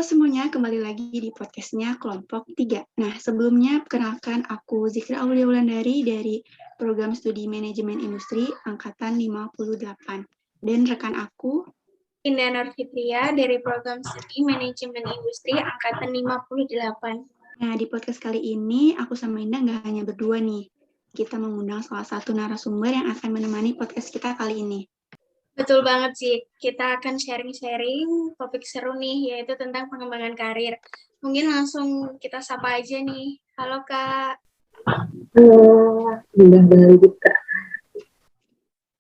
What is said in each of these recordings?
Halo semuanya, kembali lagi di podcastnya Kelompok 3. Nah, sebelumnya perkenalkan aku Zikra Aulia Wulandari dari Program Studi Manajemen Industri Angkatan 58. Dan rekan aku, Indah Nur Fitria dari Program Studi Manajemen Industri Angkatan 58. Nah, di podcast kali ini aku sama Indah nggak hanya berdua nih. Kita mengundang salah satu narasumber yang akan menemani podcast kita kali ini. Betul banget sih, kita akan sharing-sharing topik seru nih, yaitu tentang pengembangan karir. Mungkin langsung kita sapa aja nih. Halo Kak. Halo, Indah baik Kak.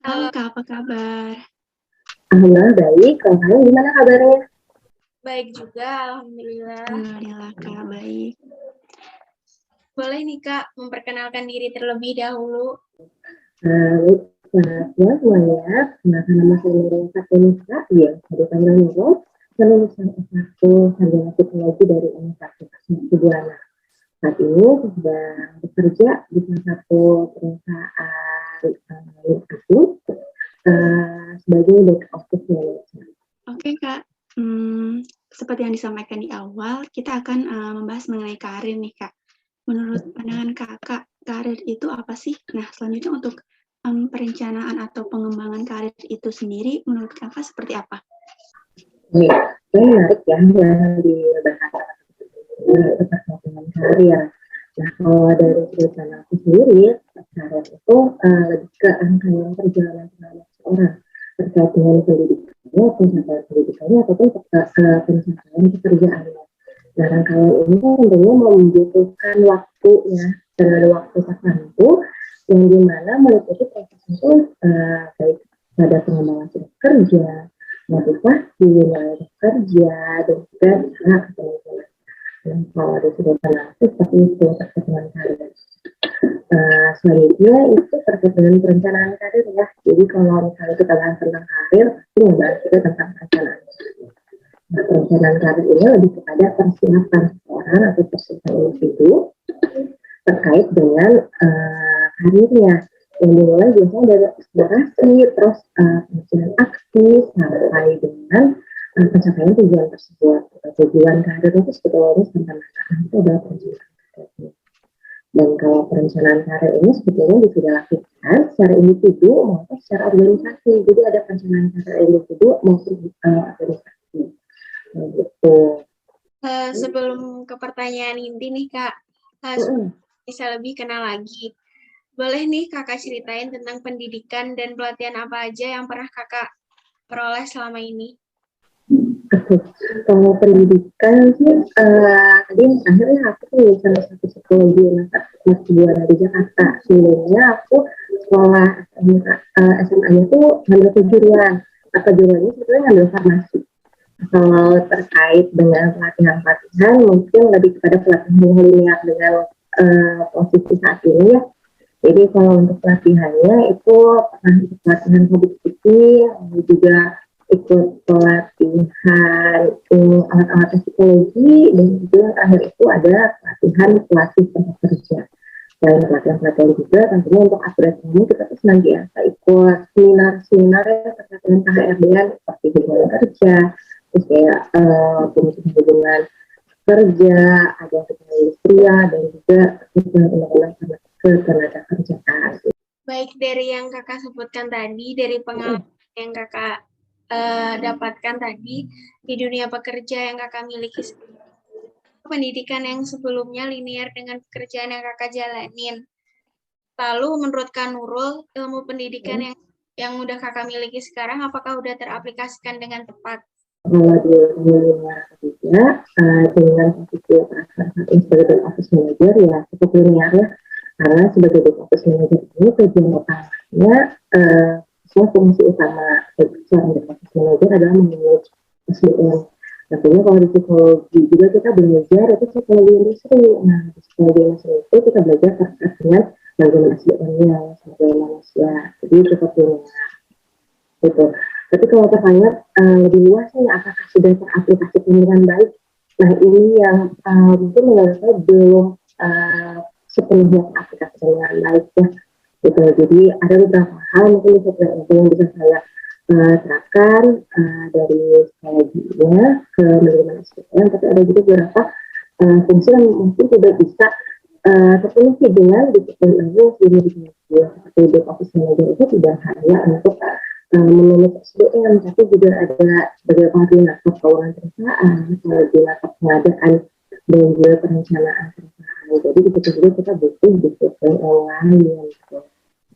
Halo Kak, apa kabar? Alhamdulillah baik, kalau kalian gimana kabarnya? Baik juga, Alhamdulillah. Alhamdulillah Kak, baik. Boleh nih Kak, memperkenalkan diri terlebih dahulu. Selamat siang semuanya. Kenalkan nama saya Nurul Fatimisa, biasa dipanggil Nurul, lulusan S1 Sarjana Psikologi dari Universitas Mercubuana. Saat ini saya sedang bekerja di salah satu perusahaan asing sebagai back office manager. Oke Kak, seperti yang disampaikan di awal, kita akan membahas mengenai karir nih Kak. Menurut pandangan Kakak, karir itu apa sih? Nah, selanjutnya untuk perencanaan atau pengembangan karir itu sendiri, menurut Kakak seperti apa? Ini menarik ya yang dibahas terkait dengan karir. Nah, kalau dari cerita aku sendiri, karir itu lebih ke rangkaian perjalanan seorang terkait dengan pendidikannya, pencapaian pendidikannya, ataupun pencapaian pekerjaannya. Nah, rangkaian ini tentunya membutuhkan waktu ya, dengan waktu tertentu, yang dimana meliputi proses itu baik pada pengembangan surat kerja, motivasi, nilai kerja, dan juga hak kepemimpinan. Dan kalau dari sudut pandang seperti itu terkait dengan karir. Selanjutnya itu terkait dengan perencanaan karir ya. Jadi kalau misalnya kita bahas tentang karir, pasti membahas juga tentang perencanaan. Nah, perencanaan karir ini lebih kepada persiapan seseorang atau persiapan individu terkait dengan karirnya, yang dimulai biasanya dari eksplorasi, terus perencanaan aktif sampai dengan pencapaian tujuan tersebut. Tujuan karir itu sebetulnya sampai mana itu adalah perencanaan karir. Dan kalau perencanaan karir ini sebetulnya bisa dilakukan secara individu maupun secara organisasi. Jadi ada perencanaan karir individu maupun organisasi. Gitu. Sebelum ke pertanyaan inti nih Kak, bisa lebih kenal lagi. Boleh nih Kakak ceritain tentang pendidikan dan pelatihan apa aja yang pernah Kakak peroleh selama ini? Oke, kalau pendidikan sih, tadi akhirnya aku tuh lulusan S1 Psikologi Universitas Mercubuana di Jakarta. Sebelumnya aku sekolah SMA-nya tuh ngambil kejuruan. Kejuruannya sebetulnya ngambil farmasi. Kalau terkait dengan pelatihan-pelatihan, mungkin lebih kepada pelatihan yang linear dengan posisi saat ini ya. Jadi kalau untuk pelatihannya itu pernah ikut pelatihan public speaking, juga ikut pelatihan alat-alat psikologi, dan juga terakhir itu ada pelatihan pelatih tempat kerja. Selain pelatihan-pelatihan juga, tentunya untuk upgrade ini kita tuh senantiasa ikut seminar-seminar ya terkait dengan KHRD-an seperti hubungan kerja, terus kayak hubungan kerja, ada hubungan industrial, dan juga hubungan undang-undang ketenaga kerjaan. Baik, dari yang Kakak sebutkan tadi, dari pengalaman yang Kakak dapatkan tadi di dunia pekerja yang Kakak miliki, pendidikan yang sebelumnya linear dengan pekerjaan yang Kakak jalanin. Lalu menurut Kak Nurul, ilmu pendidikan yang udah Kakak miliki sekarang, apakah udah teraplikasikan dengan tepat? Kalau di linear kerja, dengan posisi saat ini sebagai office manager ya cukup linear ya, karena sebagai office manager ini tujuan utamanya fungsi utama seorang office manager adalah memanage SDM. Tentunya kalau di psikologi juga kita belajar itu psikologi industri. Nah, di psikologi industri itu kita belajar terkait dengan bagaimana SDM-nya sebagai manusia. Jadi cukup linear gitu. Tapi kalau terkait lebih luas nih, apakah sudah teraplikasikan dengan baik? Nah, ini yang mungkin menurut saya belum sepenuhnya teraplikasikan dengan baik ya. Gitu. Jadi ada beberapa hal mungkin yang bisa saya terapkan dari psikologinya ke manajemen SDM, tapi ada juga beberapa fungsi yang mungkin tidak bisa terpenuhi dengan disiplin ilmu sendiri. Seperti back office manager itu tidak hanya untuk memanage SDM, tapi juga ada sebagai koordinator keuangan perusahaan, koordinator pengadaan dan juga perencanaan perusahaan. Jadi di situ juga kita butuh disiplin yang lain gitu,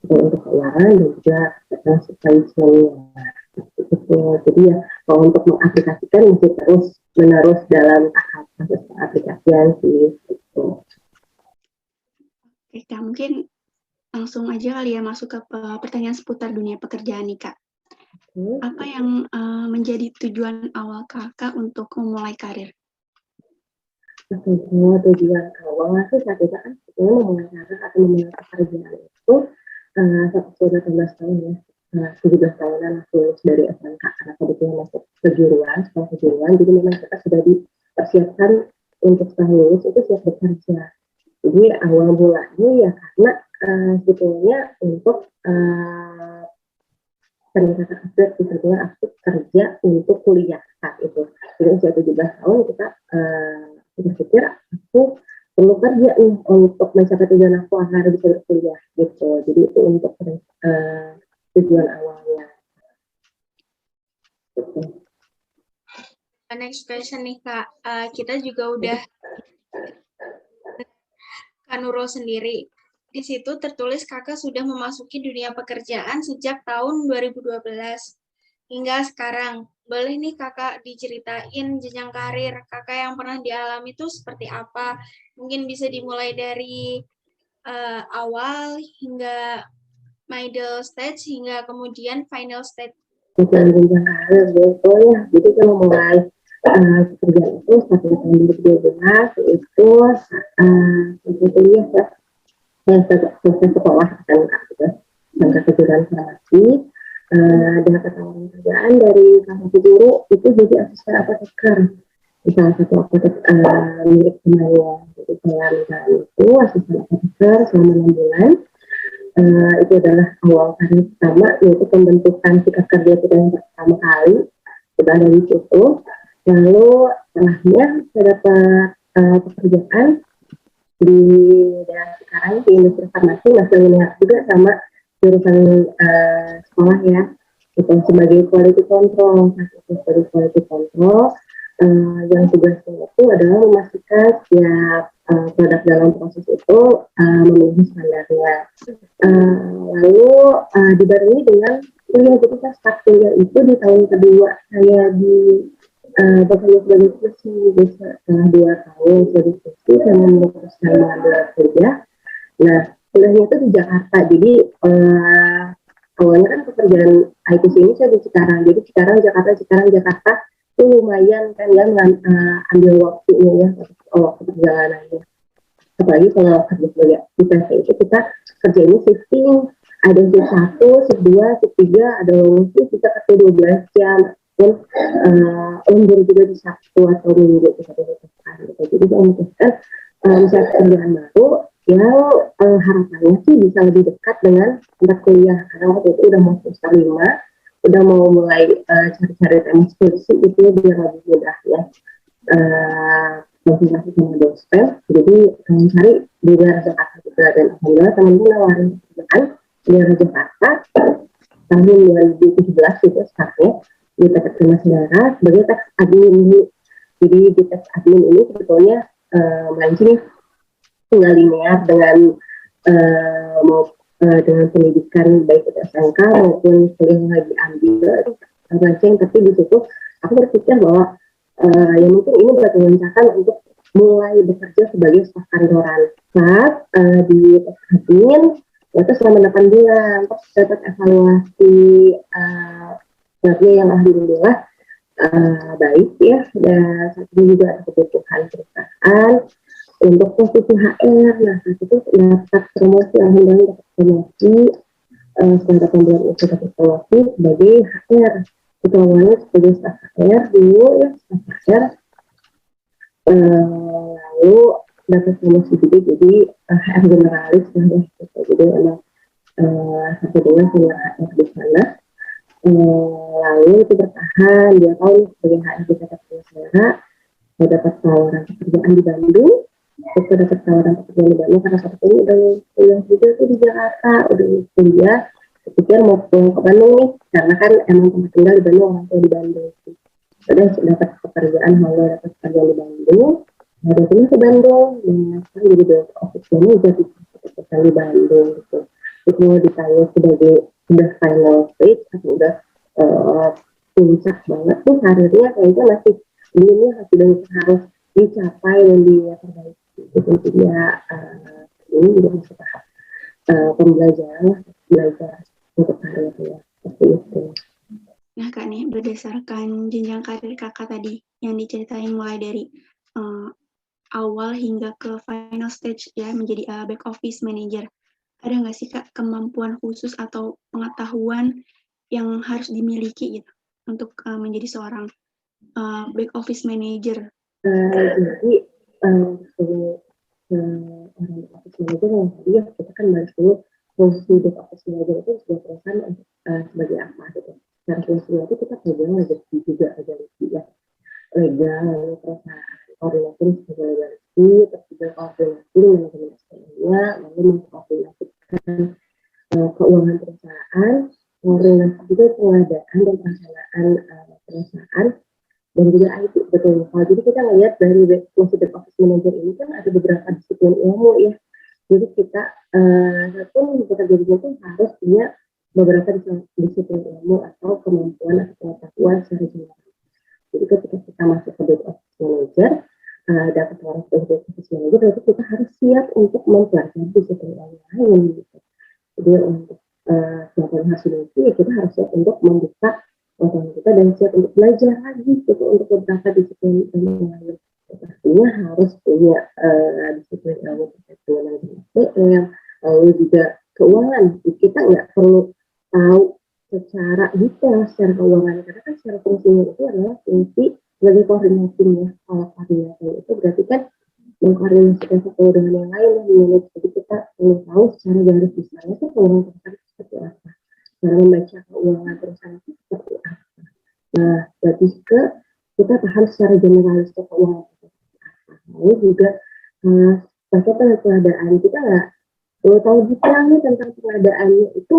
untuk keuangan dan juga supply chain-nya. Jadi ya kalau untuk mengaplikasikan masih terus menerus dalam tahap proses pengaplikasian sih gitu. Oke, Kak, mungkin langsung aja kali ya masuk ke pertanyaan seputar dunia pekerjaan nih, Kak. Apa yang menjadi tujuan awal Kakak untuk memulai karir? Tujuan awal sih saat itu kan sebetulnya memulai karir atau memulai pekerjaan itu sudah 18 tahun ya. 17 tahunan aku lulus dari SMK karena kebetulan masuk kejuruan, sekolah kejuruan, jadi memang kita sudah dipersiapkan untuk setelah lulus itu siap bekerja. Jadi awal mulanya ya karena sebetulnya untuk peningkatan upgrade, sebetulnya aku kerja untuk kuliah saat itu. Jadi usia 17 tahun kita berpikir aku perlu kerja nih untuk mencapai tujuan aku agar bisa berkuliah gitu. Jadi itu untuk tujuan awalnya. Next question nih Kak, kita juga udah Kak Nurul sendiri. Di situ tertulis Kakak sudah memasuki dunia pekerjaan sejak tahun 2012 hingga sekarang. Boleh nih Kakak diceritain jenjang karir Kakak yang pernah dialami itu seperti apa? Mungkin bisa dimulai dari awal hingga middle stage hingga kemudian final stage. Jenjang karir betul ya. Jadi kalau mulai pekerjaan itu satu tahun 2012 itu kuliah ya. Selesai sekolah SMK gitu, SMK kejuruan farmasi, dapat tawaran kerjaan dari salah satu guru itu jadi asisten apoteker di salah satu apotek milik temannya. Jadi saya menjalani itu asisten apoteker selama 6 bulan. Itu adalah awal karir pertama, yaitu pembentukan sikap kerja kita yang pertama kali. Sudah dari situ, lalu setelahnya saya dapat pekerjaan di daerah sekarang di industri farmasi, masih melihat juga sama jurusan sekolah ya, itu sebagai quality control. Sebagai quality control yang tugasnya itu adalah memastikan setiap produk dalam proses itu memenuhi standarnya. Lalu dibarengi dengan kuliah, jadi saya start kuliah itu di tahun kedua saya di bekerja sebagai kursi. Setelah 2 tahun jadi kursi saya memutuskan mengambil kuliah. Nah kuliahnya itu di Jakarta, jadi awalnya kan pekerjaan ITC ini saya di Cikarang, jadi Cikarang Jakarta itu lumayan kan ya ambil waktunya ya, waktu perjalanannya. Apalagi kalau kerja sebagai di PT itu kita kerja ini shifting, ada shift 1, shift 2, shift 3, ada shift kita kerja 12 jam, dan lembur juga di Sabtu atau Minggu kita dibutuhkan gitu. Jadi saya memutuskan misalnya pekerjaan baru yang harapannya sih bisa lebih dekat dengan tempat kuliah, karena waktu itu udah mau semester 5, udah mau mulai cari-cari tema skripsi itu biar lebih mudah ya konsultasi sama dosen. Jadi cari di daerah Jakarta juga, dan alhamdulillah teman-teman nawarin pekerjaan di daerah Jakarta tahun 2017 gitu startnya di PT Prima Sedara sebagai tax admin. Jadi di tax admin ini sebetulnya melancing tinggal linear dengan dengan pendidikan baik itu SMK maupun kuliah yang lagi ambil melancing. Tapi di situ aku berpikir bahwa ya mungkin ini buat mengencangkan untuk mulai bekerja sebagai staf kantoran. Saat di tax admin itu selama 8 bulan terus dapat evaluasi kerja yang alhamdulillah baik ya, dan saat ini juga ada kebutuhan perusahaan untuk posisi HR. Nah saat itu dapat promosi, alhamdulillah dapat promosi setelah 8 bulan itu dapat promosi sebagai HR. Itu awalnya sebagai staf HR dulu ya, staf HR, lalu dapat promosi juga jadi HR generalis lah ya gitu. Jadi memang sampai dengan senior HR di sana. lalu itu bertahan, dia tahu sebagai HRD Tata Negara, saya dapat tawaran pekerjaan di Bandung. Itu dapat tawaran pekerjaan di Bandung karena saat itu udah kuliah juga tuh di Jakarta, udah kuliah. Pikir mau pulang ke Bandung nih, karena kan emang tempat tinggal di Bandung, orang tua di Bandung. Sudah dapat pekerjaan, dapat pekerjaan di Bandung. Nah, pindah ke Bandung, dan sekarang jadi back office manager di pekerjaan di Bandung gitu. Itu mau ditanya sebagai udah final stage atau udah puncak banget tuh karirnya, kayaknya masih ini sudah harus dicapai dan diperbaiki. Itu tentunya ini juga masih tahap pembelajaran, belajar untuk karirnya seperti itu. Nah Kak nih, berdasarkan jenjang karir Kakak tadi yang diceritain mulai dari awal hingga ke final stage ya menjadi back office manager, ada nggak sih Kak kemampuan khusus atau pengetahuan yang harus dimiliki gitu untuk menjadi seorang back office manager? Jadi orang back office manager yang tadi ya kita kan bahas dulu fungsi back office manager itu sebuah perusahaan sebagai apa gitu. Secara fungsinya itu kita pegang legasi juga, legasi ya, legal, lalu perusahaan koordinasi sebagai legasi, terus juga koordinasi manajemen SDM-nya, lalu mengkoordinasikan keuangan perusahaan, koordinasi juga pengadaan dan perencanaan perusahaan, dan juga IT, betul. Jadi kita lihat dari fungsi back office manager ini kan ada beberapa disiplin ilmu ya. Jadi kita satu bekerja di itu harus punya beberapa disiplin ilmu atau kemampuan atau pengetahuan secara general. Jadi ketika kita masuk ke back office manager, dapat tawaran sebagai back office manager, berarti kita harus siap untuk mempelajari disiplin ilmu lain. Gitu. Jadi untuk melakukan hasil itu, ya kita harus siap untuk membuka pengetahuan kita dan siap untuk belajar lagi gitu untuk beberapa disiplin ilmu lain. Artinya harus punya disiplin ilmu terkait dengan SDM, lalu juga keuangan. Kita nggak perlu tahu secara detail secara keuangan, karena kan secara fungsinya itu adalah fungsi sebagai koordinasinya. Kalau koordinasi itu berarti kan mengkoordinasikan satu dengan yang lain dan memanage. Jadi kita perlu tahu secara garis besarnya itu keuangan perusahaan seperti apa, cara membaca keuangan perusahaan itu seperti apa. Nah, berarti kita paham secara generalis keuangan seperti apa. Lalu juga pakai pengadaan, kita nggak perlu tahu detailnya tentang pengadaannya itu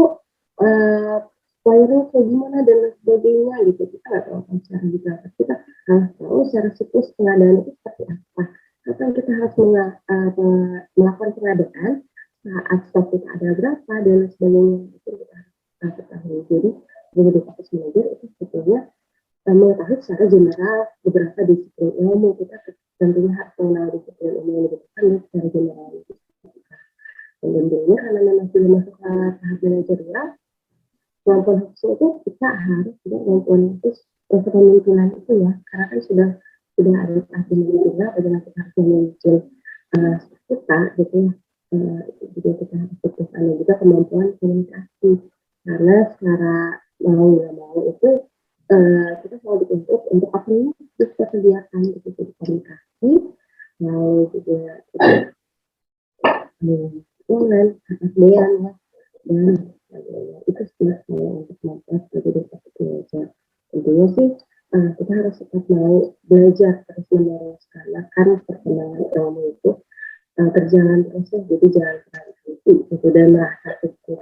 suppliernya kayak gimana dan lain sebagainya gitu. Kita nggak tahu secara detail, kita harus tahu secara siklus pengadaan itu seperti apa. Kapan kita harus melakukan pengadaan, saat stok kita ada berapa dan lain sebagainya, itu kita harus ketahui. Jadi sebagai office manager itu sebetulnya mengetahui secara general beberapa disiplin ilmu. Kita tentunya harus mengenal disiplin ilmu yang dibutuhkan secara general. Dan tentunya karena memang sudah masuk ke tahap manajerial, kemampuan khusus itu kita harus juga kemampuan khusus untuk pemimpinan itu ya, karena kan sudah ada tahap manajerial, bagaimana kita harus memimpin kita gitu ya. Itu juga kita harus fokuskan juga kemampuan komunikasi, karena secara mau nggak mau itu kita selalu dituntut untuk apa yang bisa kegiatan itu jadi komunikasi, lalu juga keuangan, keaslian ya, dan itu sudah saya untuk membuat sebagai belajar. Tentunya sih kita harus tetap mau belajar terus menerus, karena kan perkembangan ilmu itu berjalan terus, jadi jangan pernah berhenti gitu dan merasa cukup.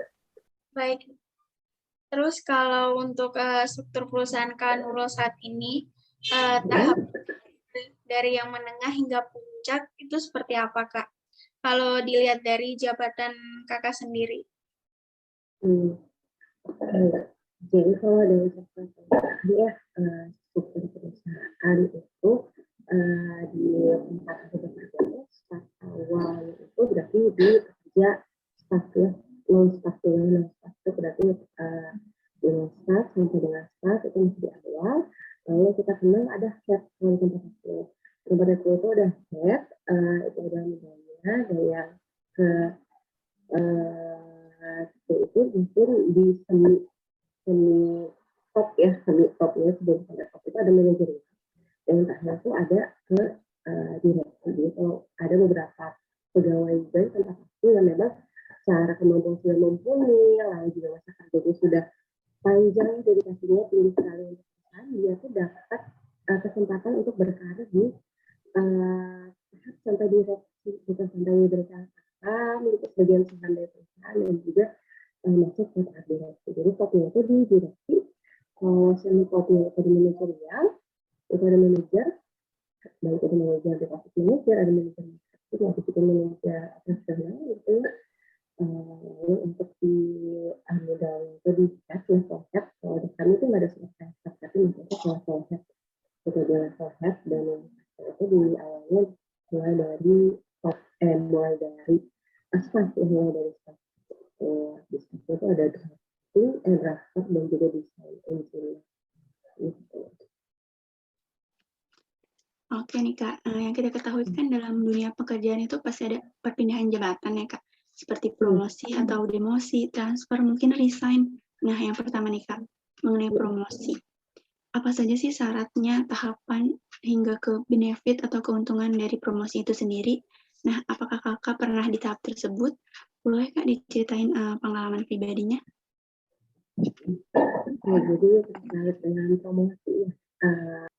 Baik. Terus kalau untuk struktur perusahaan Kak Nurul saat ini, tahap dari yang menengah hingga puncak itu seperti apa Kak? Kalau dilihat dari jabatan Kakak sendiri. Jadi kalau dari jabatan ya, struktur perusahaan itu di tempat kerja staf awal itu berarti di kerja staf ya, non staf itu berarti dengan staf sampai dengan staf itu masih di awal. Lalu kita kenal ada head dari tempat itu ada head, itu ada namanya, dan yang ke itu mungkin di semi top ya, semi topnya sebelum sampai top itu ada manajer, dan yang terakhir itu ada ke direksi. Jadi kalau ada beberapa pegawai dari tempat itu yang memang secara kemampuan sudah mumpuni, lalu juga masa kerjanya sudah panjang dedikasinya tinggi sekali untuk perusahaan, dia tuh dapat kesempatan untuk berkarir di tahap sampai direksi, bukan sampai diberikan saham, itu sebagian saham dari perusahaan dan juga masuk ke tahap direksi. Jadi votingnya itu di direksi, semi voting itu di manajerial, itu ada manajer, baik itu manajer deposit manager, ada manajer marketing, ada juga manajer operasional gitu ya. Lalu untuk di modal itu di level head, kalau di kami itu nggak ada selesai, tapi maksudnya ke level head, itu di level head dan itu di awalnya mulai dari top, mulai dari staff, mulai dari staff. Di staff itu ada drafting, drafter dan juga desain engineer. Gitu. Oke nih Kak, yang kita ketahui kan dalam dunia pekerjaan itu pasti ada perpindahan jabatan ya Kak, seperti promosi atau demosi, transfer, mungkin resign. Nah yang pertama nih Kak, mengenai promosi. Apa saja sih syaratnya, tahapan, hingga ke benefit atau keuntungan dari promosi itu sendiri? Nah, apakah Kakak pernah di tahap tersebut? Boleh Kak diceritain pengalaman pribadinya? Nah, jadi terkait dengan promosi ya. Nah,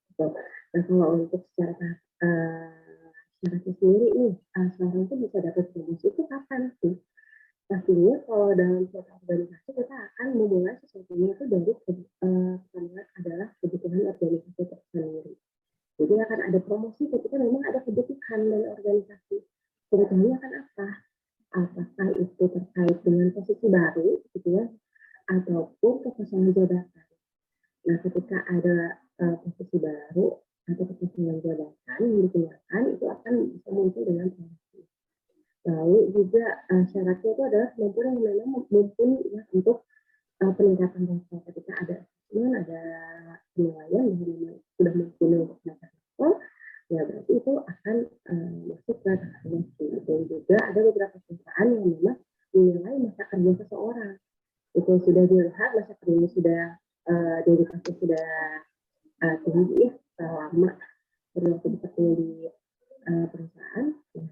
kalau untuk secara syaratnya sendiri nih, seorang itu bisa dapat promosi itu kapan sih? Pastinya kalau dalam suatu organisasi kita akan memulai sesuatunya itu dari pertama adalah kebutuhan organisasi itu sendiri. Jadi akan ada promosi ketika memang ada kebutuhan dari organisasi. Kebutuhannya akan apa? Apakah itu terkait dengan posisi baru, gitu ya, ataupun kekosongan jabatan. Nah, ketika ada posisi baru atau kekosongan jabatan yang digunakan, itu akan bisa muncul dengan promosi. Lalu juga syaratnya itu adalah kemampuan yang memang mumpuni ya, untuk peningkatan level. Ketika ada ada penilaian yang memang sudah mumpuni untuk peningkatan level, ya berarti itu akan masuk ke tahap promosi. Dan juga ada beberapa perusahaan yang memang menilai masa kerja seseorang. Itu sudah dilihat masa kerjanya sudah dedikasi sudah tinggi ya, lama berlaku seperti di perusahaan. Ya.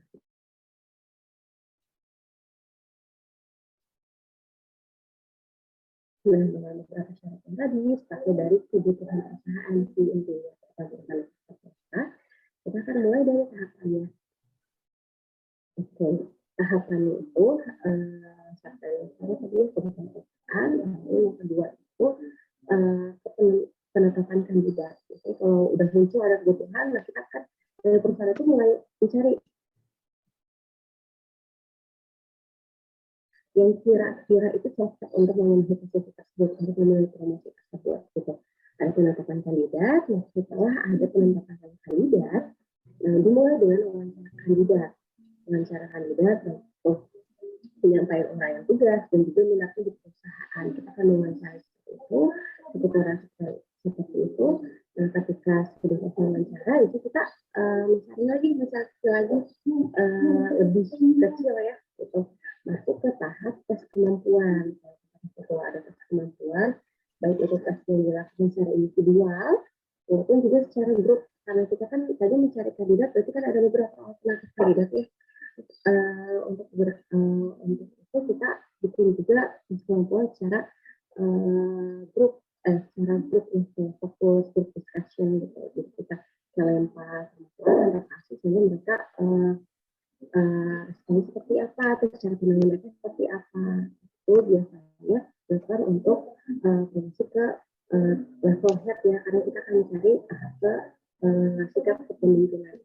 Nah, dengan beberapa syarat yang tadi, start dari kebutuhan perusahaan sih intinya. Kita akan mulai dari tahapannya. Oke, tahapannya itu satu tadi kebutuhan perusahaan, lalu yang kedua itu penetapan kandidat. Jadi kalau udah muncul ada kebutuhan, nah kita akan dari perusahaan itu mulai mencari yang kira-kira itu cocok untuk memenuhi posisi tersebut, untuk memenuhi promosi tersebut. Gitu. Ada penetapan kandidat, nah setelah ada penetapan kandidat, nah dimulai dengan wawancara kandidat. Wawancara kandidat untuk penyampaian uraian tugas dan juga minatnya di perusahaan. Kita akan mewawancarai seperti itu, seputaran seperti itu. Nah, ketika sudah selesai wawancara, itu kita mencari lagi lebih kecil ya, gitu. Masuk ke tahap tes kemampuan. Setelah ada tes kemampuan, baik itu tes yang dilakukan secara individual maupun juga secara grup. Karena kita kan tadi mencari kandidat, berarti kan ada beberapa alternatif kandidat ya. Untuk itu kita bikin juga tes kemampuan secara grup, secara grup ya, fokus grup discussion gitu. Jadi kita lempar antar kasus, sehingga mereka responnya seperti apa, atau cara penanganan mereka seperti apa. Itu biasanya dilakukan untuk promosi ke level head ya, karena kita akan mencari ke sikap kepemimpinan.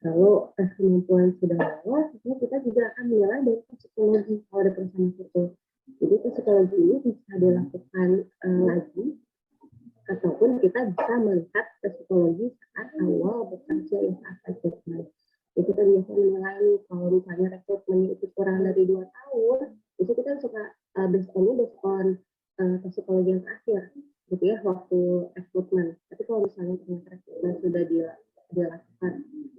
Lalu tes kemampuan sudah lolos, kita juga akan menilai dari psikologi kalau ada perusahaan itu. Jadi psikologi ini bisa dilakukan lagi, ataupun kita bisa melihat psikologi saat awal bekerja ya, saat rekrutmen. Itu kita biasa menilai kalau misalnya rekrutmennya itu kurang dari 2 tahun, itu kita suka based on psikologi yang terakhir, gitu ya, waktu rekrutmen. Tapi kalau misalnya ternyata rekrutmen sudah dilakukan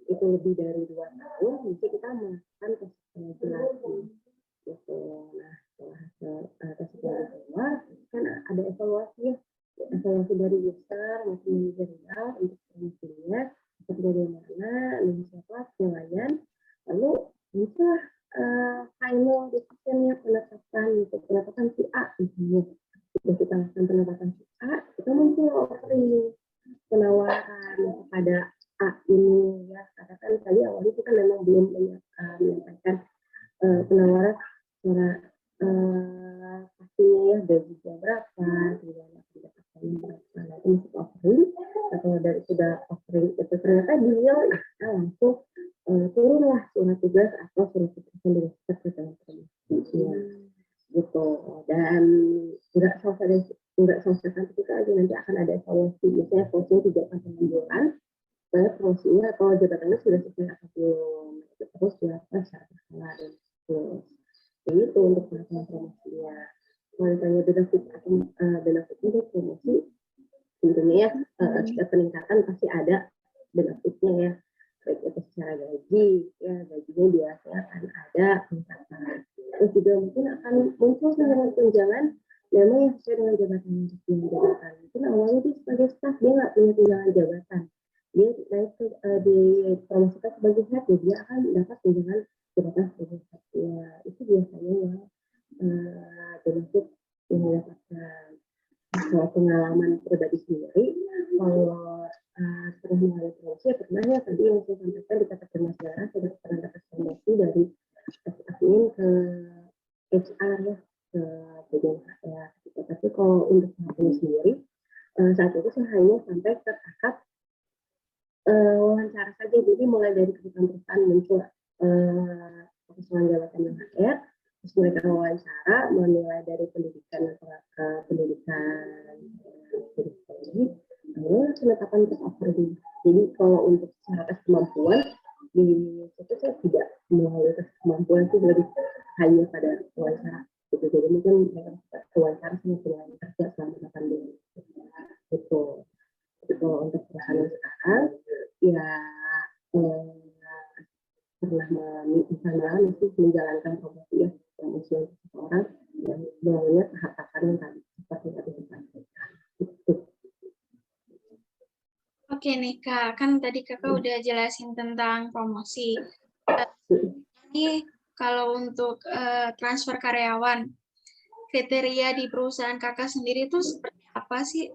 itu lebih dari 2 tahun, mesti kita melakukan tes psikologi lagi. Gitu. Nah, setelah tes psikologi keluar, kan ada evaluasi dari user maupun manajerial untuk promosinya, seperti bagaimana, siapa penilaian, lalu bisa final decision-nya penetapan si A misalnya. kepada A ini ya, karena kan tadi awalnya kita memang belum menyampaikan penawaran secara pastinya ya, gajinya berapa, tunjangan pendapatannya berapa, nanti masuk offering, atau dari sudah offering itu ternyata deal, kita langsung turunlah surat tugas atau surat keputusan dari sekretariat promosi ya, gitu. Dan nggak selesai sampai itu aja, nanti akan ada evaluasi, biasanya evaluasinya 3-6 bulan, supaya promosinya atau jabatannya sudah sesuai atau belum, itu terus dilakukan secara berkala dan terus. Jadi itu untuk pelaksanaan promosinya. Kalau ditanya benefit atau benefit untuk promosi, tentunya ya setiap peningkatan pasti ada benefitnya ya, baik itu secara gaji, ya gajinya biasanya akan ada peningkatan. Terus juga mungkin akan muncul tunjangan memang yang sesuai dengan jabatan. Mungkin awalnya dia sebagai staff, dia nggak punya tunjangan jabatan. Dia naik dipromosikan sebagai head, dia akan dapat tunjangan jabatan sebagai head. Ya, itu biasanya yang benefit yang didapatkan. Soal pengalaman pribadi sendiri, kalau pernah mengalami promosi, ya pernah ya tadi yang saya sampaikan di kata pemasaran, saya pernah dapat promosi dari admin ke HR ya, ke bagian HR. Tapi kalau untuk saya sendiri, saat itu saya hanya sampai ke tahap wawancara saja, jadi mulai dari kebutuhan muncul persoalan jabatan yang HR, terus mereka wawancara, menilai dari pendidikan atau pendidikan lalu penetapan untuk offering. Jadi kalau untuk secara tes kemampuan di situ saya tidak melalui tes kemampuan sih, lebih hanya pada wawancara gitu. Jadi mungkin mereka wawancara sama penilaian kerja selama 8 bulan gitu. Itu untuk perusahaan yang sekarang ya pernah menjalankan promosi ya, promosi untuk seseorang yang melalui tahap-tahapan yang tadi seperti tadi disampaikan. Oke nih Kak, kan tadi Kakak udah jelasin tentang promosi. Ini kalau untuk transfer karyawan, kriteria di perusahaan Kakak sendiri itu seperti apa sih?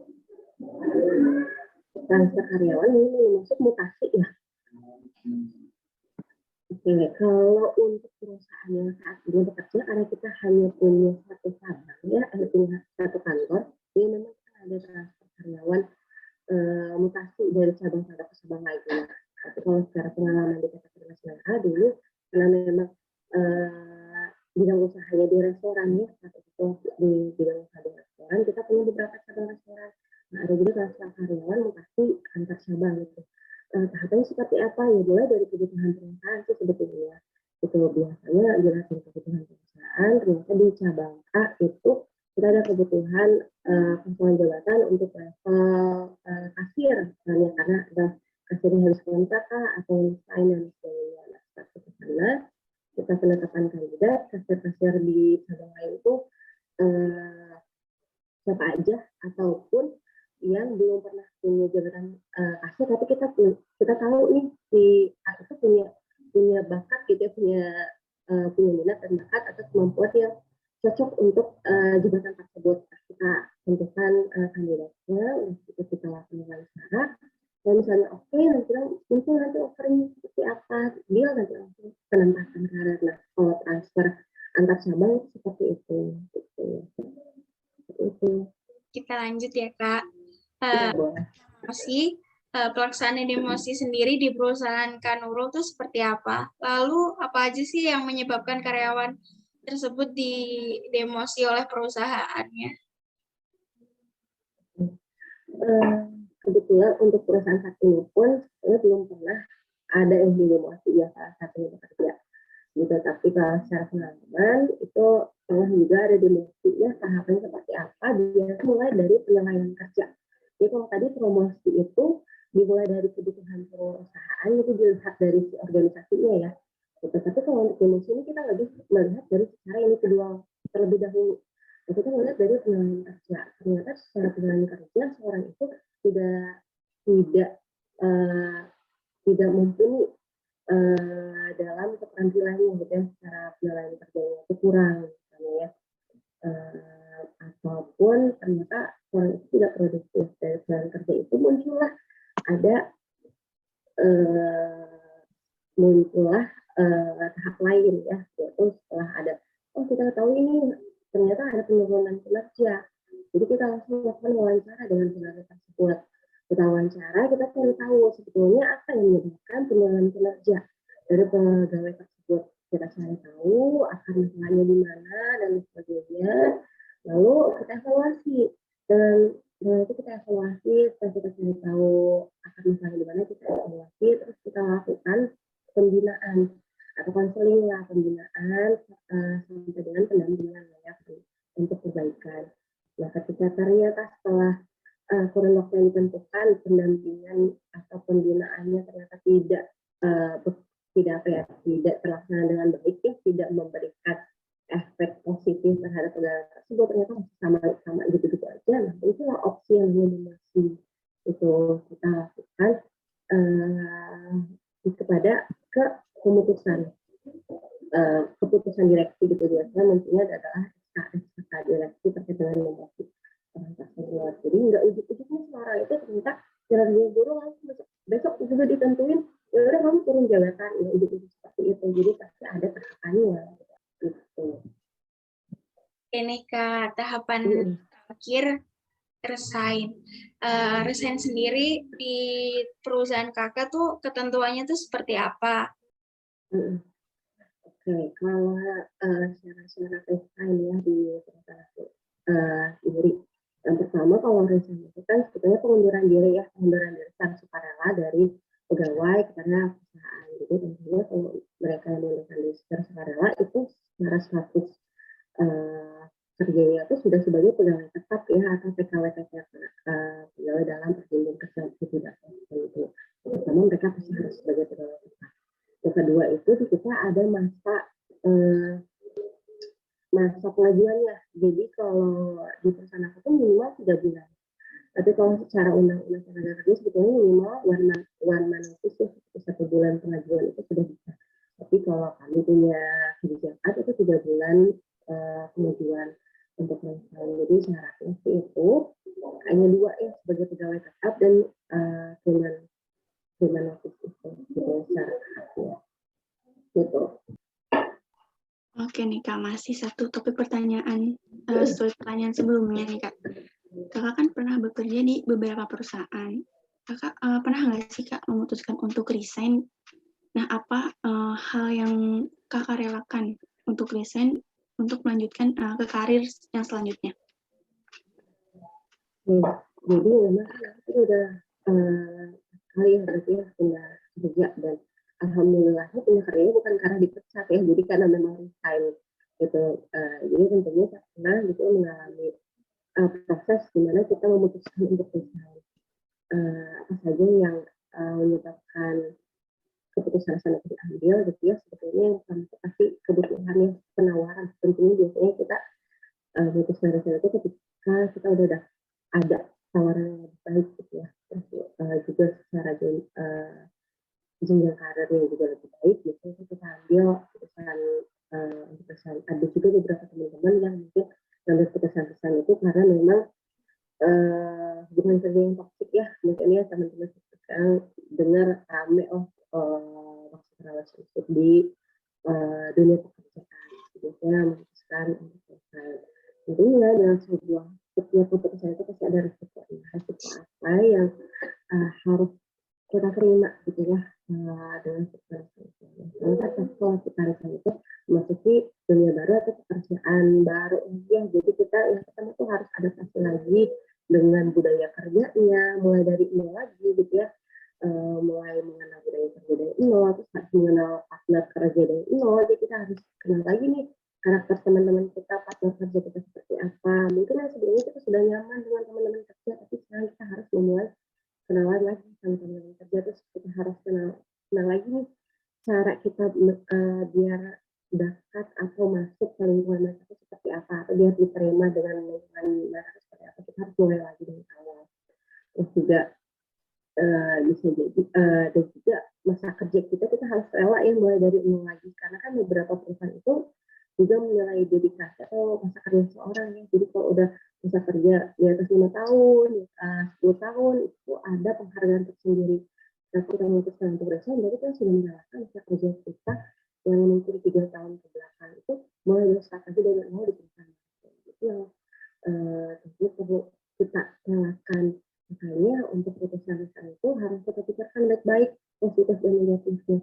Transfer karyawan ini maksud mutasi ya? Oke, kalau untuk perusahaan yang saat ini bekerja, karena kita hanya punya satu cabang ya, punya satu kantor, jadi memang ada transfer karyawan mutasi dari cabang satu ke cabang lainnya. Tapi kalau secara pengalaman di PT Internasional dulu, karena memang bidang usahanya di restoran ya, saat itu di bidang usaha di restoran, kita punya beberapa cabang restoran. Nah, ada juga transfer karyawan mutasi antar cabang gitu. Tahapannya seperti apa ya, mulai dari kebutuhan perusahaan sih sebetulnya itu biasanya jelaskan kebutuhan perusahaan, ternyata di cabang A itu kita ada kebutuhan panggilan jabatan untuk level kasir misalnya, karena ada kasir yang harus kontrak atau sign dan sebagainya. Nah, seperti ke sana kita penetapan kandidat, kasir-kasir di cabang lain itu siapa aja, ataupun yang belum pernah punya jabatan kasir, tapi kita tahu nih si A itu punya bakat gitu ya, punya minat dan bakat atau kemampuan yang cocok untuk jabatan tersebut. Kita tentukan kandidatnya, kita lakukan wawancara. Kalau misalnya oke, nanti offering seperti apa, dia nanti langsung penempatan karir. Nah, kalau transfer antar cabang seperti itu. Kita lanjut ya Kak. Pelaksanaan demosi sendiri di perusahaan Kak Nurul itu seperti apa? Lalu apa aja sih yang menyebabkan karyawan tersebut didemosi oleh perusahaannya? Kebetulan untuk perusahaan saat ini pun saya belum pernah ada yang didemosi ya salah satunya bekerja gitu. Tapi kalau secara pengalaman itu pernah juga ada demosi ya, tahapannya seperti apa, dia mulai dari penilaian kerja. Jadi kalau tadi promosi itu dimulai dari kebutuhan perusahaan, itu dilihat dari si organisasinya ya. Tapi kalau untuk demosi ini kita lebih melihat dari secara ini kedua terlebih dahulu. Nah, kita melihat dari penilaian kerja. Ternyata secara penilaian kerja seorang itu tidak mumpuni dalam keterampilannya gitu ya, secara penilaian kerjanya itu kurang misalnya ya, ataupun ternyata orang itu tidak produktif. Dari penilaian kerja itu muncullah ada muncullah tahap lain ya, yaitu setelah ada kita tahu ini ternyata ada penurunan kinerja, jadi kita langsung melakukan wawancara dengan pegawai tersebut. Kita wawancara, kita cari tahu sebetulnya apa yang menyebabkan penurunan kinerja dari pegawai tersebut. Kita cari tahu akar masalahnya di mana dan sebagainya, lalu kita evaluasi. Dan itu kita evaluasi, setelah kita cari tahu akar masalahnya di mana, kita evaluasi, terus kita lakukan pembinaan atau konseling lah, pembinaan sampai dengan pendampingan ya, untuk perbaikan. Nah, ketika ternyata setelah kurun waktu yang ditentukan pendampingan atau pembinaannya ternyata tidak terlaksana dengan baik ya, tidak memberikan efek positif terhadap pegawai tersebut, ternyata masih sama gitu aja. Nah, itulah opsi yang masih itu kita lakukan kepada keputusan direksi gitu. Biasanya nantinya adalah SK direksi terkait dengan memiliki orang tersebut. Jadi nggak ujuk-ujuknya seorang itu ternyata jalan guru langsung besok juga ditentuin, ya udah kamu turun jabatan, ya ujuk-ujuk seperti itu. Jadi pasti ada tahapannya gitu. Ini Kak, tahapan terakhir resign. Resign sendiri di perusahaan kakak tuh ketentuannya tuh seperti apa? Oke, kalau syarat-syarat resign ya di perusahaan sendiri. Yang pertama, kalau resign itu kan sebetulnya pengunduran diri secara sukarela dari pegawai kepada perusahaan. Jadi tentunya kalau mereka yang mengundurkan diri secara sukarela itu secara status kerjanya itu sudah sebagai pegawai tetap ya, atau pegawai dalam perjanjian kerja tidak itu. Pertama, mereka pasti harus sebagai pegawai tetap. Yang kedua itu kita ada masa pengajuannya. Jadi kalau di perusahaan aku tuh minimal 3 bulan. Tapi kalau secara undang-undang tenaga kerja sebetulnya minimal one month notice ya, 1 bulan pengajuan itu sudah bisa. Tapi kalau kami punya kebijakan itu 3 bulan pengajuan untuk resign. Jadi syaratnya sih itu hanya 2 ya, sebagai pegawai tetap dan dengan notice itu gitu secara haknya. Gitu. Oke nih Kak, masih satu topik pertanyaan sesuai pertanyaan sebelumnya nih Kak. Kakak kan pernah bekerja di beberapa perusahaan. Kakak pernah nggak sih Kak memutuskan untuk resign? Nah, apa hal yang Kakak relakan untuk resign untuk melanjutkan ke karir yang selanjutnya? Jadi memang aku udah kali ya berarti ya punya kerja, dan alhamdulillahnya punya karyanya bukan karena dipecat ya, jadi karena memang resign gitu. Jadi tentunya saya pernah gitu mengalami proses di mana kita memutuskan untuk resign. Apa saja yang menyebabkan keputusan itu diambil gitu ya, sebetulnya yang pertama itu pasti kebutuhannya, penawaran. Tentunya biasanya kita memutuskan resign itu ketika kita udah ada tawaran yang lebih baik gitu ya, terus juga secara jenjang karirnya juga lebih baik gitu, kita ambil keputusan untuk resign. Ada juga beberapa teman-teman yang mungkin ngambil keputusan itu karena memang hubungan kerja yang toksik ya, mungkin ya teman-teman sekarang dengar rame toxic relationship di dunia pekerjaan, biasanya memutuskan untuk resign. Tentunya dalam setiap keputusan itu pasti ada resiko apa yang harus kita terima gitu ya dengan situasi itu. Karena setelah kita resign itu memasuki dunia baru atau pekerjaan baru ya, jadi kita yang pertama tuh harus adaptasi lagi dengan budaya kerjanya, mulai dari nol lagi gitu ya, mulai mengenal budaya kerja dari nol, terus harus mengenal partner kerja dari nol. Jadi kita harus kenal lagi nih karakter teman-teman kita, partner kerja kita seperti apa. Mungkin sebelumnya kita sudah nyaman dengan teman-teman kerja, tapi sekarang kita harus memulai kenalan lagi sama teman-teman kerja. Terus kita harus kenal lagi nih cara kita biar dekat atau masuk ke lingkungan mereka itu seperti apa, atau biar diterima dengan lingkungan mereka seperti apa. Kita harus mulai lagi dari awal. Terus juga bisa jadi dan juga masa kerja kita harus rela ya mulai dari nol lagi, karena kan beberapa perusahaan itu juga menilai dedikasi atau masa kerja seseorang ya. Jadi kalau udah masa kerja di atas 5 tahun, 10 tahun, itu ada penghargaan tersendiri. Nah, kita memutuskan untuk resign, berarti kita sudah menjalankan masa kerja kita yang mungkin 3 tahun ke belakang itu mulai dari start lagi dari nol di perusahaan. Itu yang tentu perlu kita lakukan. Makanya untuk putusan resign itu harus kita pikirkan baik-baik positif dan negatifnya.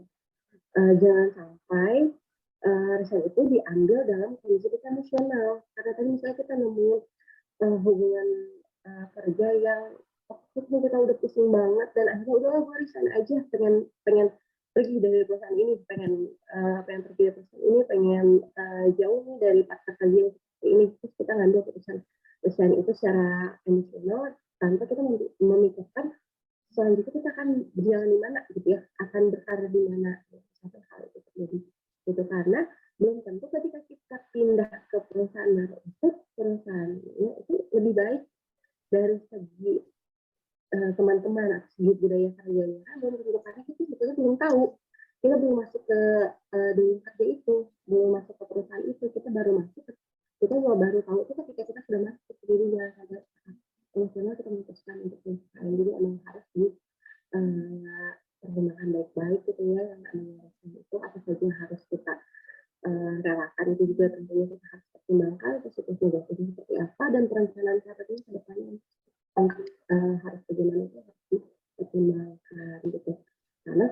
Jangan sampai resign itu diambil dalam kondisi kita emosional. Karena tadi misalnya kita nemuin hubungan kerja yang toksik, kita udah pusing banget dan akhirnya udah gue resign aja, pengen pergi dari perusahaan ini, pengen pergi dari perusahaan ini, pengen jauh nih dari partner kerja yang seperti ini. Terus kita ngambil keputusan resign itu secara emosional tanpa kita memikirkan selanjutnya kita akan berjalan di mana gitu ya, akan berkarir di mana sampai hal itu terjadi gitu. Karena belum tentu ketika kita pindah ke perusahaan baru itu perusahaannya itu lebih baik dari segi teman-teman atau segi budaya kerjanya, belum tentu, karena kita sebetulnya belum tahu, kita belum masuk ke dunia kerja itu, belum masuk ke perusahaan itu, kita baru masuk, kita baru tahu itu ketika kita sudah masuk ke dirinya. Karena emosional kita memutuskan untuk resign, jadi emang harus pergunakan baik-baik gitu ya, yang namanya resign itu apa saja yang harus kita relakan. Itu juga tentunya kita harus pertimbangkan positif negatifnya seperti apa, dan perencanaan karirnya ke depannya harus bagaimana itu harus dipertimbangkan gitu. Karena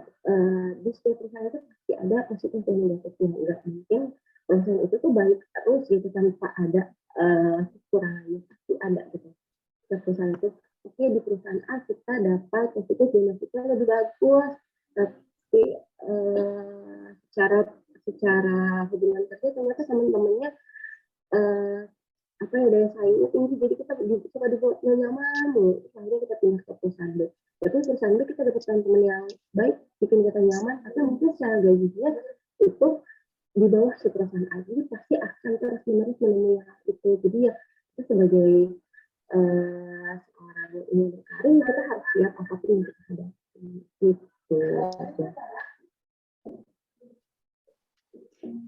di setiap perusahaan itu pasti ada positif dan negatifnya, nggak mungkin perusahaan itu tuh baik terus gitu tanpa ada kekurangannya, pasti ada gitu. Perusahaan itu oke, di perusahaan A kita dapat positif dan negatifnya lebih bagus, tapi secara hubungan kerja ternyata teman-temannya apa ya, daya saingnya tinggi, jadi kita suka dibuat nyaman, akhirnya kita pindah ke perusahaan B. Tapi perusahaan B kita dapat teman yang baik, bikin kita nyaman, tapi mungkin secara gajinya itu di bawah si perusahaan A, jadi pasti akan terus menerus menemui hal itu. Jadi ya kita sebagai seorang yang ingin berkarir, kita harus siap apapun yang kita hadapi gitu aja.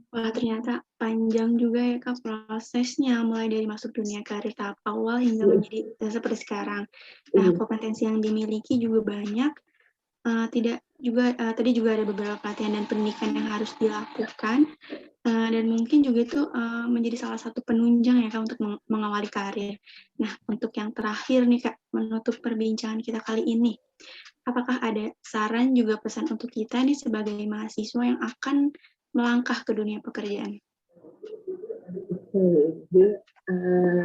Wah, ternyata panjang juga ya Kak prosesnya, mulai dari masuk dunia karir tahap awal hingga menjadi seperti sekarang. Nah, kompetensi yang dimiliki juga banyak. Tadi juga ada beberapa pelatihan dan pendidikan yang harus dilakukan, dan mungkin juga itu menjadi salah satu penunjang ya Kak untuk mengawali karir. Nah, untuk yang terakhir nih Kak, menutup perbincangan kita kali ini, apakah ada saran juga pesan untuk kita nih sebagai mahasiswa yang akan melangkah ke dunia pekerjaan? Jadi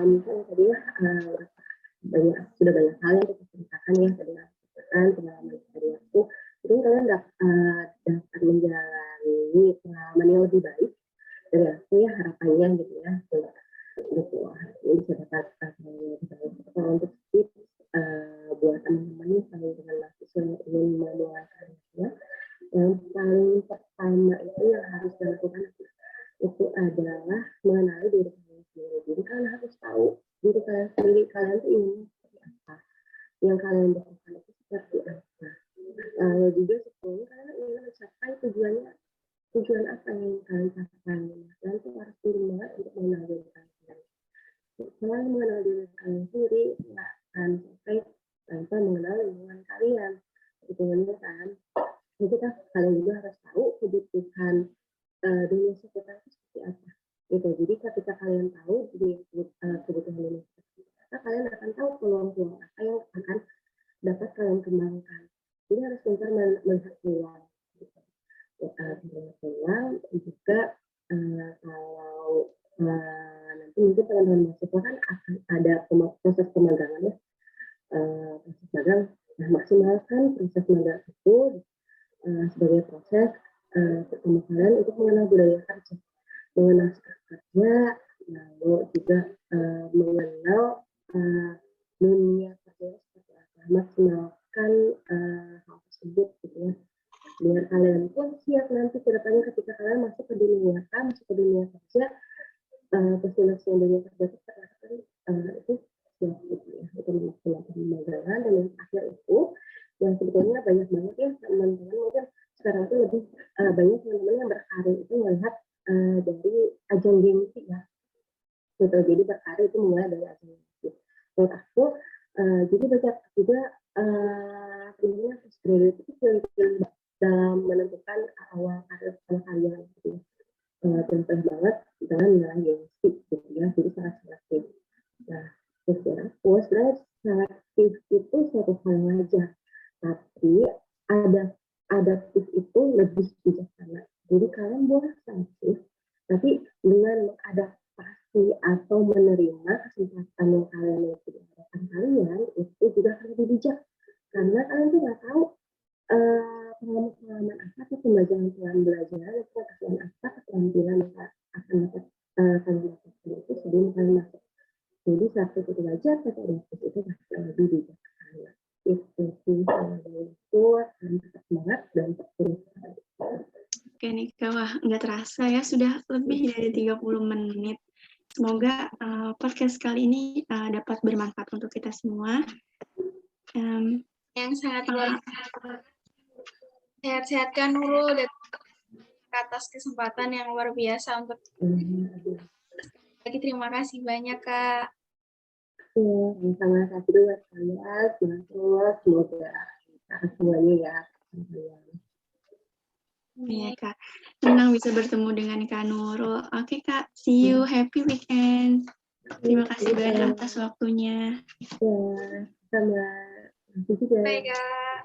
misalnya tadi sudah banyak hal yang kita ceritakan ya, tadi pengalaman dari aku, mungkin kalian dapat menjalani pengalaman yang lebih baik dari aku ya, harapannya gitu ya, gitu ini bisa dapat untuk tips buat teman-teman nih dengan mahasiswa yang ingin memulai karirnya. Yang paling pertama itu yang harus dilakukan itu adalah mengenali diri kalian sendiri. Jadi kalian harus tahu diri kalian sendiri, kalian itu ingin seperti apa, yang kalian butuhkan itu seperti apa. Juga sebelumnya kalian ingin mencapai tujuan apa yang kalian capai. Kalian tuh harus penting banget untuk mengenal diri kalian sendiri. Selain mengenal diri kalian sendiri, nggak akan sampai tanpa mengenal lingkungan kalian. Sebetulnya kan, kita kalian juga harus tahu kebutuhan dunia sekitar itu seperti apa gitu. Jadi ketika kalian tahu kebutuhan dunia seperti apa, kalian akan tahu peluang-peluang apa yang akan dapat kalian kembangkan. Jadi harus pintar melihat peluang gitu. Peluang juga kalau nanti mungkin teman-teman mahasiswa kan akan ada proses pemagangan ya, proses magang. Nah, maksimalkan proses magang itu sebagai proses pertama kalian untuk mengenal budaya kerja, mengenal sikap kerja, lalu juga mengenal dunia kerja seperti apa, maksimalkan hal tersebut gitu ya, biar kalian pun siap nanti ke depannya ketika kalian masuk ke dunia nyata, masuk ke dunia kerja, kesehatan dunia kerja itu itu siap gitu ya, itu memaksimalkan pemagangan. Dan yang akhir itu yang sebetulnya banyak banget ya teman-teman, mungkin sekarang itu lebih banyak teman-teman yang berkarir itu melihat dari ajang gengsi ya gitu. Jadi berkarir itu mulai dari ajang gengsi. Menurut aku jadi banyak juga dalam menentukan awal karir sama kalian gitu. Contoh banget dengan nilai gengsi gitu ya, jadi sangat selektif. Nah, terus aku sebenarnya selektif itu suatu hal wajar, tapi adaptif itu lebih bijaksana. Jadi kalian boleh selektif, tapi dengan mengadaptasi atau menerima kesempatan yang kalian miliki di hadapan kalian, itu juga akan lebih bijak. Karena kalian tuh nggak tahu pengalaman apa atau pembelajaran atau pengetahuan apa keterampilan yang akan dapat kalian dapatkan itu sebelum kalian masuk. Jadi satu itu wajar, tapi adaptif itu pasti lebih bijaksana. Itu sih itu tetap semangat dan terus. Oke nih Kak, wah nggak terasa ya sudah lebih dari 30 menit. Semoga podcast kali ini dapat bermanfaat untuk kita semua. Yang sangat luar biasa. Sehat-sehat kan Nurul, dan atas kesempatan yang luar biasa untuk lagi. Terima kasih banyak Kak. Sama satu buat saya, semoga semuanya ya. Iya Kak, senang bisa bertemu dengan Kak Nurul. Oke Kak, see you, happy weekend. Terima kasih banyak atas waktunya. Ya, sama. Bye Kak.